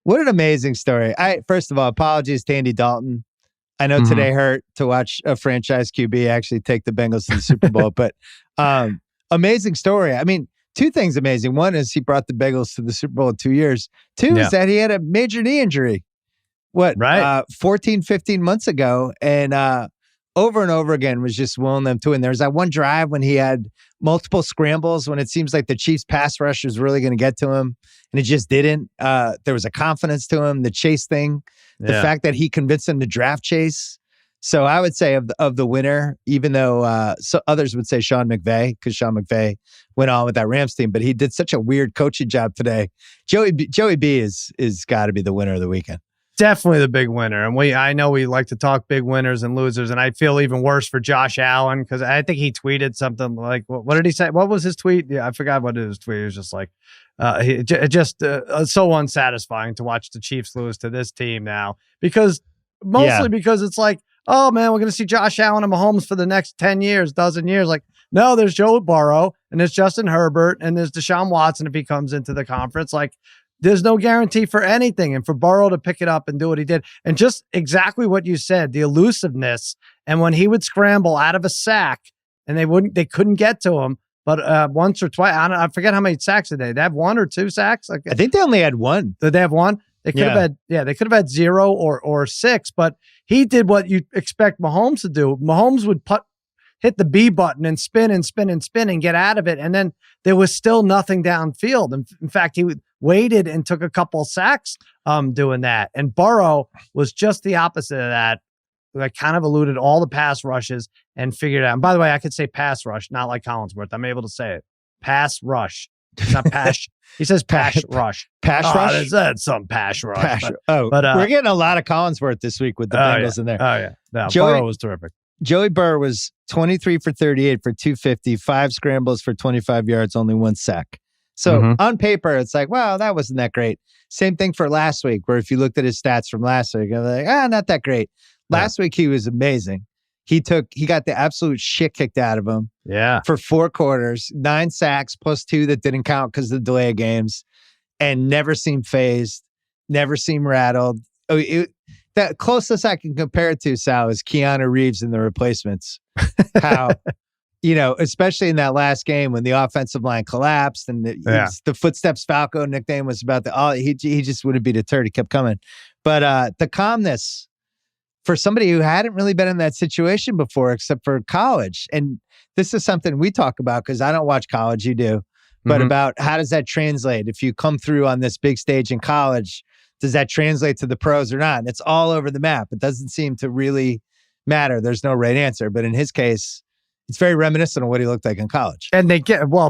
What an amazing story. First of all, apologies to Andy Dalton. I know today hurt to watch a franchise QB actually take the Bengals to the Super Bowl, but amazing story. I mean, two things amazing. One is he brought the Bengals to the Super Bowl in 2 years. Two is that he had a major knee injury. 14, 15 months ago. And over and over again was just willing them to win. There was that one drive when he had multiple scrambles when it seems like the Chiefs pass rush was really going to get to him, and it just didn't. There was a confidence to him, the Chase thing, the fact that he convinced him to draft Chase. So I would say of the winner, even though others would say Sean McVay, because Sean McVay went on with that Rams team, but he did such a weird coaching job today. Joey B is got to be the winner of the weekend. Definitely the big winner. And I know we like to talk big winners and losers, and I feel even worse for Josh Allen because I think he tweeted something like, what did he say? What was his tweet? Yeah, I forgot what his tweet was. Just like, so unsatisfying to watch the Chiefs lose to this team now because it's like, oh man, we're going to see Josh Allen and Mahomes for the next 10 years, dozen years. Like, no, there's Joe Burrow and there's Justin Herbert and there's Deshaun Watson if he comes into the conference. Like, there's no guarantee for anything. And for Burrow to pick it up and do what he did. And just exactly what you said, the elusiveness. And when he would scramble out of a sack and they couldn't get to him, but once or twice, I forget how many sacks did they have 1 or 2 sacks? Like, I think they only had 1. Did they have 1? They could have had 0 or 6, but he did what you expect Mahomes to do. Mahomes would hit the B button and spin and spin and spin and get out of it. And then there was still nothing downfield. In fact, he waited and took a couple of sacks doing that. And Burrow was just the opposite of that. Like kind of eluded all the pass rushes and figured it out. And by the way, I could say pass rush, not like Collinsworth. I'm able to say it. Pass rush. It's not pass. He says pass rush. Pass rush? That's some pass rush. But we're getting a lot of Collinsworth this week with the Bengals in there. Oh, yeah. No, Burrow was terrific. Joey Burrow was 23 for 38 for 250, 5 scrambles for 25 yards, only 1 sack. So on paper, it's like, wow, that wasn't that great. Same thing for last week, where if you looked at his stats from last week, you're like, not that great. Last week, he was amazing. He got the absolute shit kicked out of him. Yeah. For 4 quarters, 9 sacks plus 2 that didn't count because of the delay of games, and never seemed phased, never seemed rattled. The closest I can compare it to, Sal, is Keanu Reeves in The Replacements. How, especially in that last game when the offensive line collapsed and the Footsteps Falco nickname was about he just wouldn't be deterred. He kept coming. But the calmness for somebody who hadn't really been in that situation before, except for college. And this is something we talk about because I don't watch college, you do. But about how does that translate? If you come through on this big stage in college, does that translate to the pros or not? And it's all over the map. It doesn't seem to really matter. There's no right answer. But in his case, it's very reminiscent of what he looked like in college. And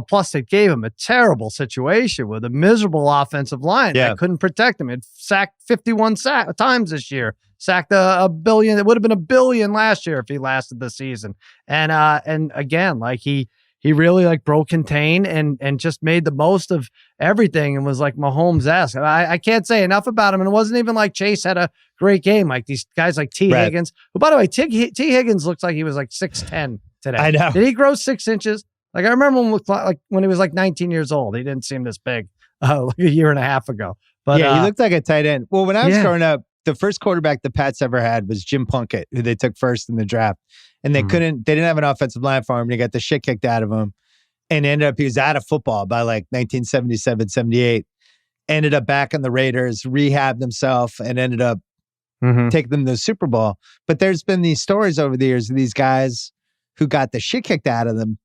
plus they gave him a terrible situation with a miserable offensive line that couldn't protect him. It sacked 51 times this year. Sacked a billion. It would have been $1 billion last year if he lasted the season. And again, like he really like broke contain and just made the most of everything and was like Mahomes-esque. I can't say enough about him. And it wasn't even like Chase had a great game. Like these guys like T. Higgins, who by the way, T. Higgins looks like he was like 6'10" today. I know. Did he grow 6 inches? Like I remember him looked like when he was like 19 years old. He didn't seem this big like a year and a half ago. But he looked like a tight end. Well, when I was growing up, the first quarterback the Pats ever had was Jim Plunkett, who they took first in the draft. And they didn't have an offensive line for him. And he got the shit kicked out of him. And ended up, he was out of football by like 1977, 78. Ended up back in the Raiders, rehabbed himself, and ended up taking them to the Super Bowl. But there's been these stories over the years of these guys who got the shit kicked out of them.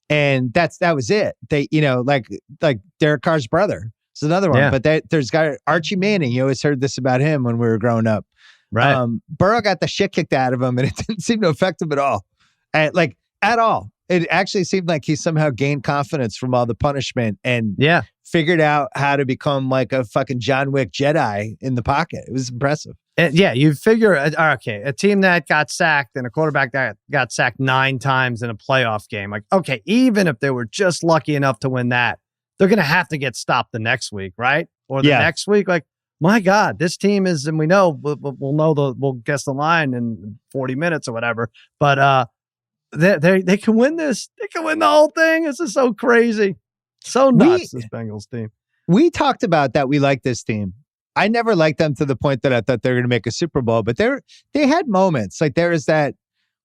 And that was it. They, like Derek Carr's brother. It's another one. But there's guy Archie Manning. You always heard this about him when we were growing up. Right. Burrow got the shit kicked out of him, and it didn't seem to affect him at all. At all. It actually seemed like he somehow gained confidence from all the punishment and figured out how to become like a fucking John Wick Jedi in the pocket. It was impressive. You figure, a team that got sacked and a quarterback that got sacked 9 times in a playoff game. Like, okay, even if they were just lucky enough to win that, they're going to have to get stopped the next week, right? Or the next week. Like, my God, this team is, and we know, we'll guess the line in 40 minutes or whatever. But they can win this. They can win the whole thing. This is so crazy. So nuts, this Bengals team. We talked about that. We like this team. I never liked them to the point that I thought they were going to make a Super Bowl, but they had moments. Like there was that,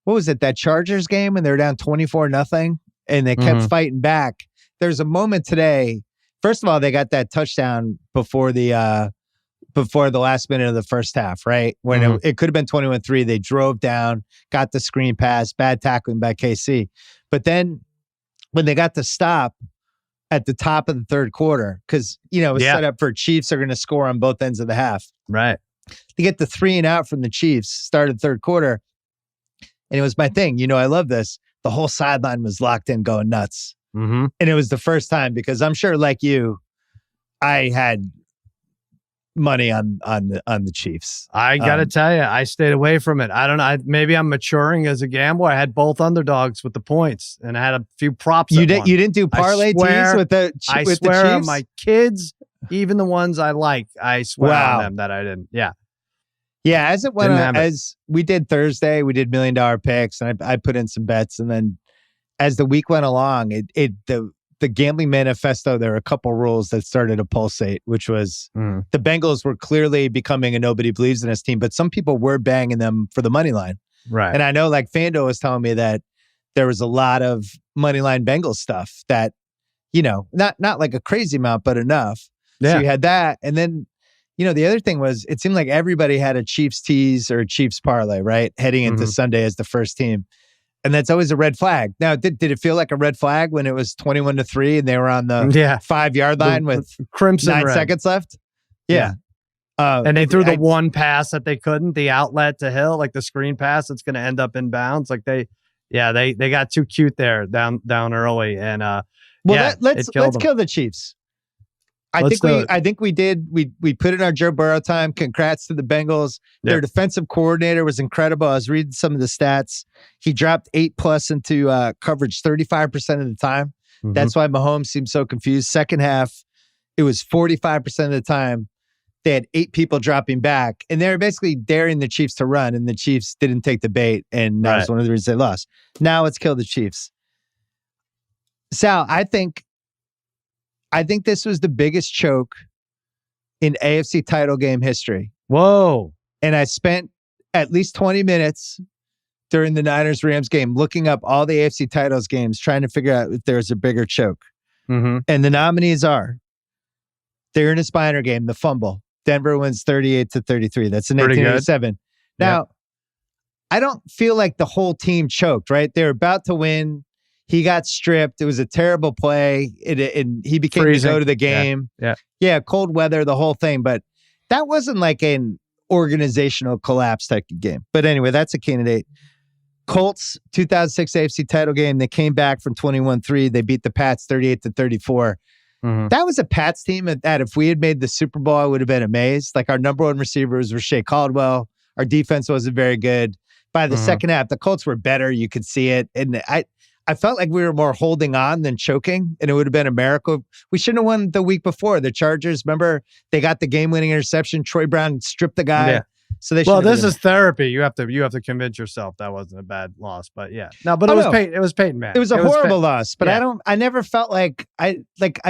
what was it, that Chargers game when they were down 24-0 and they kept fighting back. There's a moment today. First of all, they got that touchdown before the last minute of the first half, right? When it could have been 21-3. They drove down, got the screen pass, bad tackling by KC. But then when they got the stop at the top of the third quarter, because, it was set up for Chiefs are going to score on both ends of the half. Right. To get the 3 and out from the Chiefs, started third quarter. And it was my thing. I love this. The whole sideline was locked in going nuts. Mm-hmm. And it was the first time, because I'm sure like you, I had money on the Chiefs. I gotta tell you, I stayed away from it. I don't know. Maybe I'm maturing as a gambler. I had both underdogs with the points, and I had a few props. You didn't do parlay teams with the I with swear the Chiefs? on my kids, even the ones I like. I swear on them that I didn't. Yeah. Yeah, as it went on, as we did Thursday, we did $1 million picks, and I put in some bets, and then as the week went along, the gambling manifesto, there were a couple rules that started to pulsate, which was the Bengals were clearly becoming a nobody believes in us team, but some people were banging them for the money line. Right. And I know like FanDuel was telling me that there was a lot of money line Bengals stuff that, not like a crazy amount, but enough. Yeah. So you had that. And then, the other thing was it seemed like everybody had a Chiefs tease or a Chiefs parlay, right? Heading into Sunday as the first team. And that's always a red flag. Now, did it feel like a red flag when it was 21-3 and they were on the 5-yard line with crimson 9 red. seconds left? Yeah. And they threw the one pass that they couldn't, the outlet to Hill, like the screen pass that's going to end up in bounds. Like they got too cute there down early. And let's kill the Chiefs. I think we did. We put in our Joe Burrow time. Congrats to the Bengals. Their defensive coordinator was incredible. I was reading some of the stats. He dropped 8+ into coverage 35% of the time. That's why Mahomes seemed so confused. Second half, it was 45% of the time. They had 8 people dropping back, and they were basically daring the Chiefs to run, and the Chiefs didn't take the bait, and that was one of the reasons they lost. Now let's kill the Chiefs. Sal, I think this was the biggest choke in AFC title game history. Whoa. And I spent at least 20 minutes during the Niners-Rams game looking up all the AFC titles games, trying to figure out if there's a bigger choke. And the nominees are the Ernest Biner game, the fumble. Denver wins 38-33. That's in 1987. Now, I don't feel like the whole team choked, right? They were about to win. He got stripped. It was a terrible play. And he became the go to the game. Yeah, cold weather, the whole thing. But that wasn't like an organizational collapse type of game. But anyway, that's a candidate. Colts, 2006 AFC title game. They came back from 21-3. They beat the Pats 38-34. That was a Pats team that if we had made the Super Bowl, I would have been amazed. Like our number one receivers were Shea Caldwell. Our defense wasn't very good. By the second half, the Colts were better. You could see it. And I felt like we were more holding on than choking, and it would have been a miracle. We shouldn't have won the week before. The Chargers, remember, they got the game-winning interception. Troy Brown stripped the guy. Yeah. So they this is therapy. You have to convince yourself that wasn't a bad loss. But yeah, no, but it was Peyton Manning. It was a horrible loss. But I never felt like I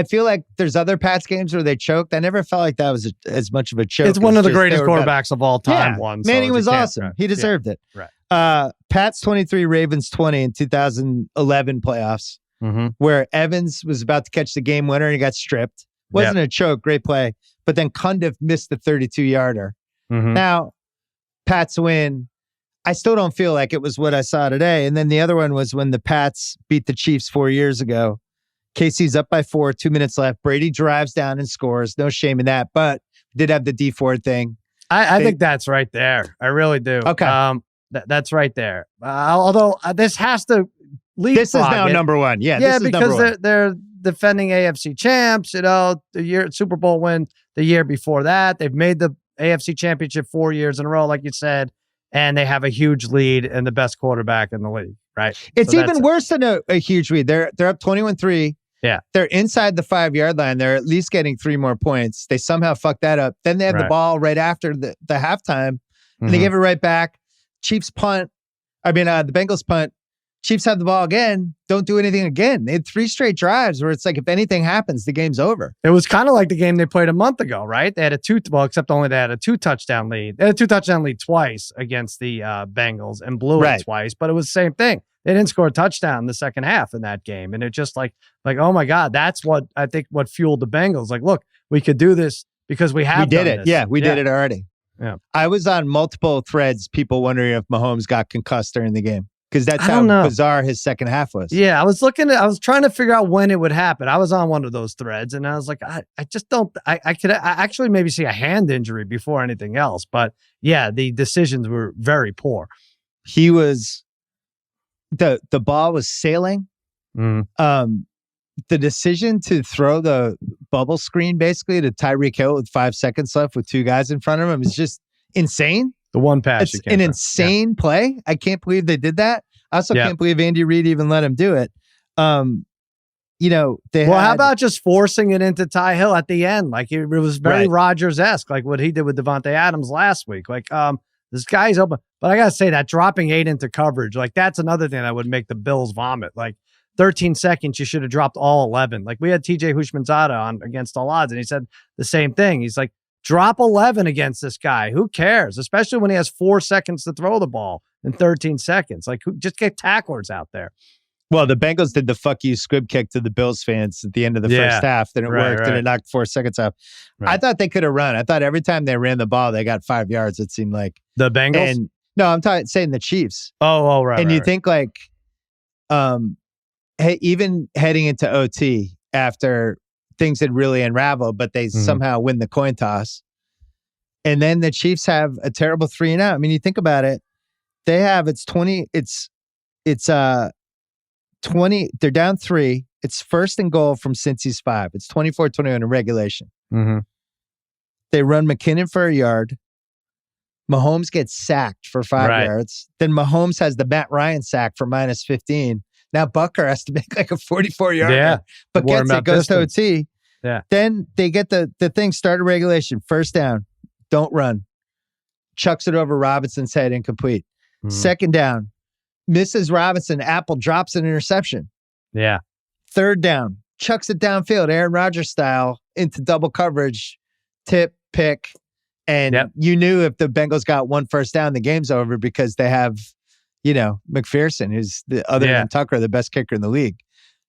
feel like there's other Pats games where they choked. I never felt like that was as much of a choke. It's one of the greatest quarterbacks of all time. Manning was awesome. He deserved it. Right. Pats 23, Ravens 20 in 2011 playoffs, where Evans was about to catch the game winner and he got stripped. Wasn't a choke, great play. But then Cundiff missed the 32-yarder. Now, Pats win. I still don't feel like it was what I saw today. And then the other one was when the Pats beat the Chiefs 4 years ago. KC's up by 4, 2 minutes left. Brady drives down and scores. No shame in that. But did have the D Ford thing. I think that's right there. I really do. Okay. That's right there. Although this has to lead. This is now number one. Yeah, because they're defending AFC champs. The Super Bowl win the year before that. They've made the AFC championship 4 years in a row, like you said, and they have a huge lead and the best quarterback in the league. Right. It's even worse than a huge lead. They're up 21-3. Yeah. They're inside the 5-yard line. They're at least getting 3 more points. They somehow fucked that up. Then they have the ball right after the halftime, and they give it right back. Chiefs punt. The Bengals punt. Chiefs have the ball again. Don't do anything again. They had 3 straight drives where it's like, if anything happens, the game's over. It was kind of like the game they played a month ago, right? They had except only they had a 2-touchdown lead. They had a 2-touchdown lead twice against the Bengals and blew it twice, but it was the same thing. They didn't score a touchdown in the second half in that game. And it just like, oh my God, that's what I think what fueled the Bengals. Like, look, we could do this because we did it. This. Yeah, we did it already. Yeah. I was on multiple threads, people wondering if Mahomes got concussed during the game. Because that's how bizarre his second half was. Yeah, I was trying to figure out when it would happen. I was on one of those threads and I was like, I just don't, I could actually maybe see a hand injury before anything else. But yeah, the decisions were very poor. He was, the ball was sailing. The decision to throw the bubble screen basically to Tyreek Hill with 5 seconds left with 2 guys in front of him is just insane. The one pass. It's an insane play. I can't believe they did that. I also can't believe Andy Reid even let him do it. How about just forcing it into Ty Hill at the end? Like it was very Rodgers-esque, like what he did with Devontae Adams last week. Like this guy's open. But I got to say that dropping 8 into coverage, like that's another thing that would make the Bills vomit. Like 13 seconds, you should have dropped all 11. Like we had TJ Houshmandzadeh on against all odds, and he said the same thing. He's like, drop 11 against this guy. Who cares? Especially when he has 4 seconds to throw the ball in 13 seconds. Like, just get tacklers out there. Well, the Bengals did the fuck you squib kick to the Bills fans at the end of the first half. Then it worked and it knocked 4 seconds off. I thought they could have run. I thought every time they ran the ball, they got 5 yards, it seemed like. The Bengals? And, no, I'm saying the Chiefs. Oh, right. And you think like, even heading into OT after things had really unraveled, but they somehow win the coin toss. And then the Chiefs have a terrible 3-and-out. I mean, you think about it, they have, it's 20, they're down 3. It's 1st and goal from Cincy's 5. It's 24-21 in regulation. They run McKinnon for a yard. Mahomes gets sacked for 5 yards. Then Mahomes has the Matt Ryan sack for -15. Now Bucker has to make like a 44-yarder, but gets it, goes to OT. Yeah. Then they get the thing started regulation. 1st down, don't run. Chucks it over Robinson's head, incomplete. 2nd down, misses Robinson. Apple drops an interception. Yeah. 3rd down, chucks it downfield, Aaron Rodgers style, into double coverage, tip, pick. And you knew if the Bengals got 1 first down, the game's over because they have, McPherson, who's other than Tucker, the best kicker in the league.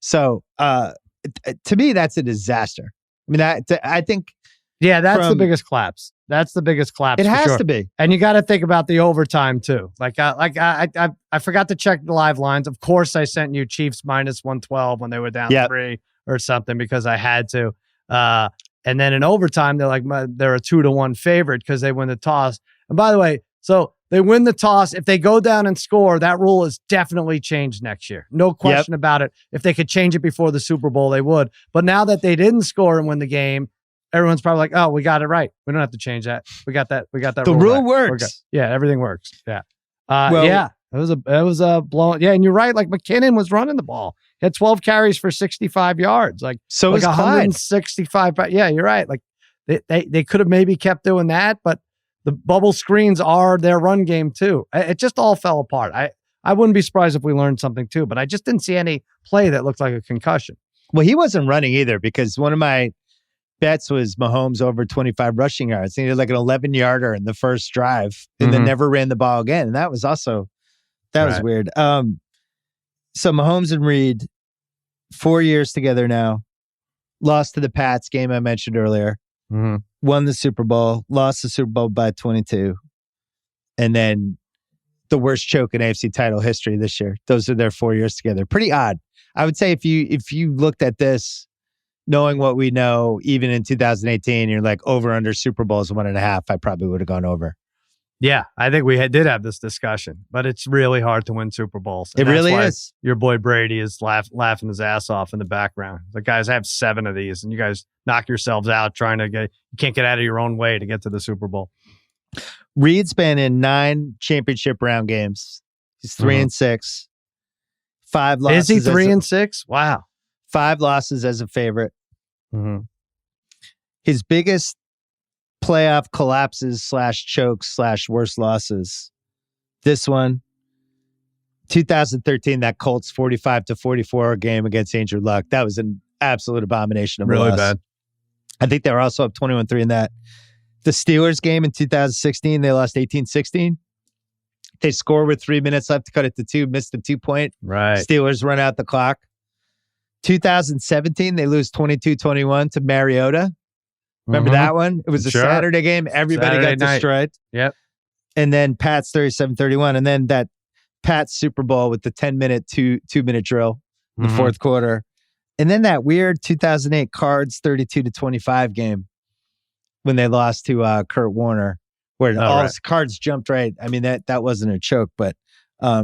So to me, that's a disaster. I mean, I think. Yeah, that's the biggest collapse. That's the biggest collapse. It has to be. And you got to think about the overtime too. I forgot to check the live lines. Of course, I sent you Chiefs -112 when they were down 3 or something because I had to. And then in overtime, they're a 2-1 favorite because they win the toss. And by the way, so they win the toss. If they go down and score, that rule is definitely changed next year. No question about it. If they could change it before the Super Bowl, they would. But now that they didn't score and win the game, everyone's probably like, oh, we got it right. We don't have to change that. We got that. The rule works. Yeah, everything works. Yeah. It was a blown. Yeah, and you're right. Like McKinnon was running the ball. He had 12 carries for 65 yards. So was 165. Yeah, you're right. Like they could have maybe kept doing that, but the bubble screens are their run game too. It just all fell apart. I wouldn't be surprised if we learned something too, but I just didn't see any play that looked like a concussion. Well, he wasn't running either because one of my bets was Mahomes over 25 rushing yards. He did like an 11-yarder in the first drive and then never ran the ball again. And that was also, was weird. So Mahomes and Reid, 4 years together now, lost to the Pats, game I mentioned earlier, won the Super Bowl, lost the Super Bowl by 22, and then the worst choke in AFC title history this year. Those are their 4 years together. Pretty odd. I would say if you looked at this, knowing what we know, even in 2018, you're like over under Super Bowls 1.5, I probably would have gone over. Yeah, I think we did have this discussion, but it's really hard to win Super Bowls. It really is. Your boy Brady is laughing his ass off in the background. The guys have 7 of these, and you guys knock yourselves out trying to you can't get out of your own way to get to the Super Bowl. Reid's been in 9 championship round games. He's 3-6. 5 losses. Is he 3-6? Wow. 5 losses as a favorite. His biggest playoff collapses /chokes/worst losses. This one, 2013, that Colts 45-44 game against Andrew Luck. That was an absolute abomination of a really loss. bad. I think they were also up 21-3 in that. The Steelers game in 2016, they lost 18-16. They score with 3 minutes left to cut it to 2, missed the 2-point. Right. Steelers run out the clock. 2017, they lose 22-21 to Mariota. Remember that one? It was a Saturday game. Everybody got destroyed. Yep. And then Pats 37-31. And then that Pats Super Bowl with the 10-minute, two-minute drill, the fourth quarter. And then that weird 2008 Cards 32-25 game when they lost to Kurt Warner, where all his cards jumped right. I mean, that wasn't a choke, but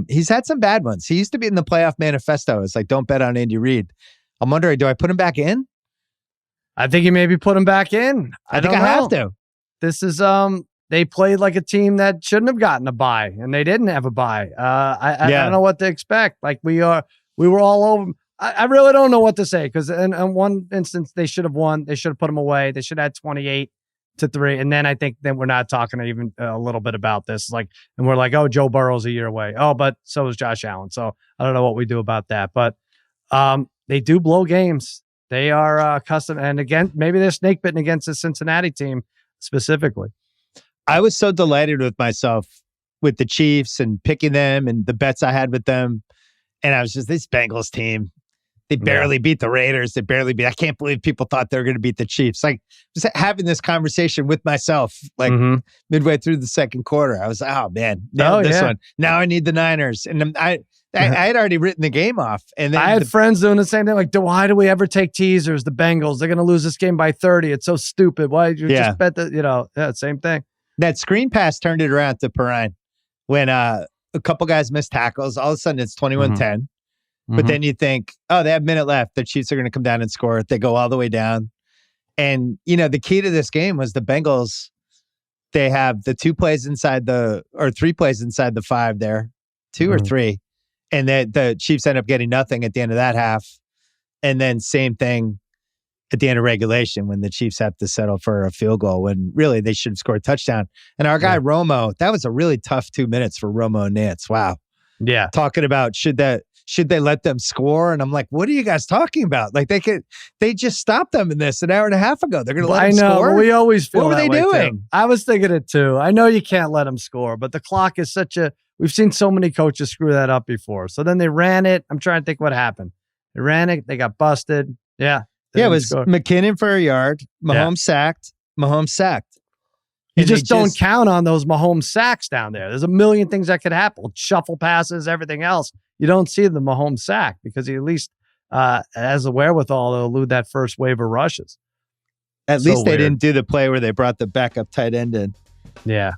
he's had some bad ones. He used to be in the playoff manifesto. It's like, don't bet on Andy Reid. I'm wondering, do I put him back in? I think you maybe put him back in. I think I have to. This is they played like a team that shouldn't have gotten a bye, and they didn't have a bye. I don't know what to expect. Like we were all over. I really don't know what to say, because in one instance they should have won. They should have put them away. They should have had 28-3, and then I think then we're not talking even a little bit about this. Like, and we're like, oh, Joe Burrow's a year away. Oh, but so is Josh Allen. So I don't know what we do about that. But they do blow games. They are custom, and again, maybe they're snake bitten against the Cincinnati team specifically. I was so delighted with myself with the Chiefs and picking them and the bets I had with them, and I was just, this Bengals team, they barely beat the Raiders. They barely beat. I can't believe people thought they were going to beat the Chiefs. Like, just having this conversation with myself, like midway through the second quarter, I was like, oh man, this one. Now I need the Niners, and I had already written the game off. And then I had friends doing the same thing. Like, why do we ever take teasers? The Bengals, they're going to lose this game by 30. It's so stupid. Why did you just bet that? Same thing. That screen pass turned it around to Perrine when a couple guys missed tackles. All of a sudden, it's 21-10. But then you think, oh, they have a minute left. The Chiefs are going to come down and score. They go all the way down. And, the key to this game was the Bengals. They have the 3 plays inside the 5 there, 2 or 3. And the Chiefs end up getting nothing at the end of that half. And then same thing at the end of regulation when the Chiefs have to settle for a field goal when really they should have scored a touchdown. And our guy Romo, that was a really tough 2 minutes for Romo and Nance. Wow. Yeah. Talking about should they let them score? And I'm like, what are you guys talking about? Like they just stopped them in this an hour and a half ago. They're going to let them score? We always feel what were they doing? Too. I was thinking it too. I know you can't let them score, but the clock is we've seen so many coaches screw that up before. So then they ran it. I'm trying to think what happened. They ran it. They got busted. Yeah. Yeah, it was McKinnon for a yard. Mahomes sacked. Mahomes sacked. You just don't count on those Mahomes sacks down there. There's a million things that could happen. Shuffle passes, everything else. You don't see the Mahomes sack because he at least has the wherewithal to elude that first wave of rushes. At least they didn't do the play where they brought the backup tight end in. Yeah.